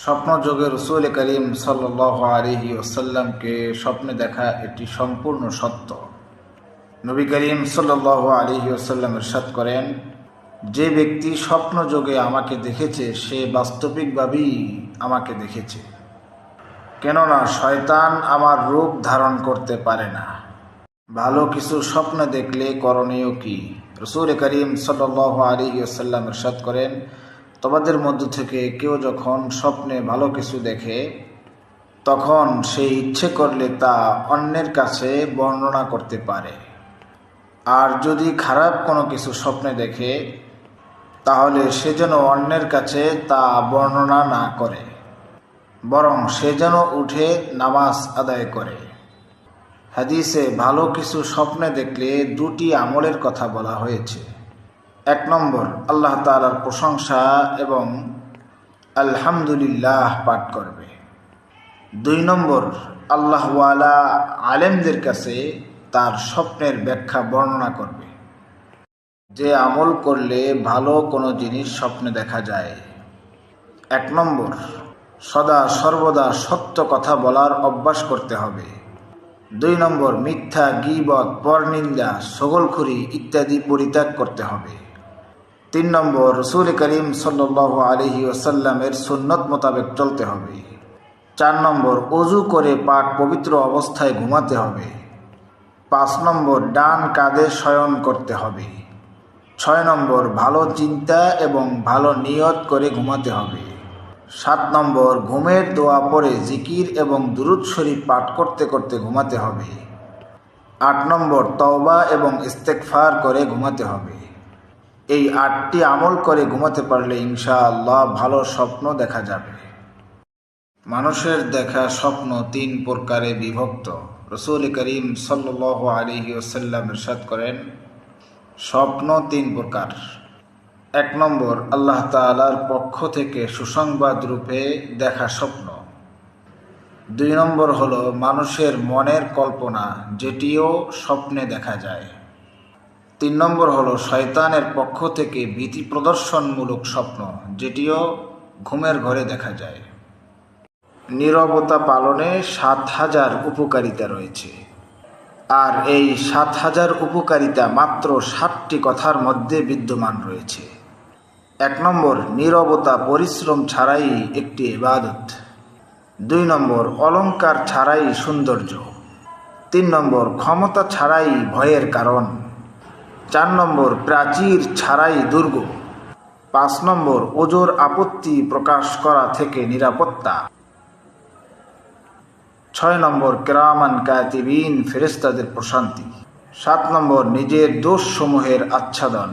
স্বপ্নযোগে রাসূল করিম সাল্লাল্লাহু আলাইহি ওয়াসাল্লামকে স্বপ্নে দেখা এটি সম্পূর্ণ সত্য। নবী করিম সাল্লাল্লাহু আলাইহি ওয়াসাল্লাম ইরশাদ করেন, যে ব্যক্তি স্বপ্নযোগে আমাকে দেখেছে সে বাস্তবিকভাবেই আমাকে দেখেছে, কেননা শয়তান আমার রূপ ধারণ করতে পারে না। ভালো কিছু স্বপ্ন দেখলে করণীয় কি? রাসূল করিম সাল্লাল্লাহু আলাইহি ওয়াসাল্লাম ইরশাদ করেন, তোমাদের মধ্য থেকে কেউ যখন স্বপ্নে ভালো কিছু দেখে তখন সে ইচ্ছে করলে তা অন্যের কাছে বর্ণনা করতে পারে। আর যদি খারাপ কোনো কিছু স্বপ্নে দেখে তাহলে সে যেন অন্যের কাছে তা বর্ণনা না করে, বরং সে যেন উঠে নামাজ আদায় করে। হাদিসে ভালো কিছু স্বপ্নে দেখলে দুটি আমলের কথা বলা হয়েছে। 1 নম্বর, আল্লাহ তাআলার প্রশংসা এবং আলহামদুলিল্লাহ পাঠ করবে। 2 নম্বর, আল্লাহওয়ালা আলেমদের কাছে তার স্বপ্নের ব্যাখ্যা বর্ণনা করবে। যে আমল করলে ভালো কোনো জিনিস স্বপ্নে দেখা যায়। 1 নম্বর, সদা সর্বদা সত্য কথা বলার অভ্যাস করতে হবে। 2 নম্বর, মিথ্যা, গীবত, পরনিন্দা, ছগলখুরি ইত্যাদি পরিত্যাগ করতে হবে। 3 নম্বর, রাসূল করিম সাল্লাল্লাহু আলাইহি ওয়াসাল্লামের সুন্নত মোতাবেক চলতে হবে। 4 নম্বর, ওযু করে পাক পবিত্র অবস্থায় ঘুমাতে হবে। 5 নম্বর, ডান কাঁধে শয়ন করতে হবে। 6 নম্বর, ভালো চিন্তা এবং ভালো নিয়ত করে ঘুমাতে হবে। 7 নম্বর, ঘুমের দোয়া পড়ে জিকির এবং দুরূদ শরীফ পাঠ করতে করতে ঘুমাতে হবে। 8 নম্বর, তওবা এবং ইস্তেগফার করে ঘুমাতে হবে। এই 8টি আমল করে ঘুমাতে পারলে ইনশাআল্লাহ ভালো স্বপ্ন দেখা যাবে। মানুষের দেখা স্বপ্ন 3 প্রকারে বিভক্ত। রাসূল করিম সাল্লাল্লাহু আলাইহি ওয়াসাল্লাম ইরশাদ করেন, স্বপ্ন 3 প্রকার। 1 নম্বর, আল্লাহ তাআলার পক্ষ থেকে সুসংবাদ রূপে দেখা স্বপ্ন। 2 নম্বর হলো মানুষের মনের কল্পনা, যেটিও স্বপ্নে দেখা যায়। 3 নম্বর হলো শয়তানের পক্ষ থেকে ভীতি প্রদর্শনমূলক স্বপ্ন, যেটিও ঘুমের ঘরে দেখা যায়। নীরবতা পালনে 7000 উপকারিতা রয়েছে, আর এই 7000 উপকারিতা মাত্র 7টি কথার মধ্যে বিদ্যমান রয়েছে। 1 নম্বর, নীরবতা পরিশ্রম ছাড়াই একটি ইবাদত। 2 নম্বর, অলংকার ছাড়াই সৌন্দর্য। 3 নম্বর, ক্ষমতা ছাড়াই ভয়ের কারণ। 4 নম্বর, প্রাচীর ছাড়াই দুর্গ। 5 নম্বর, ওজর আপত্তি প্রকাশ করা থেকে নিরাপত্তা। 6 নম্বর, কিরামান কাতিবিন ফেরেশতাদের প্রশান্তি। 7 নম্বর, নিজের দোষসমূহের আচ্ছাদন।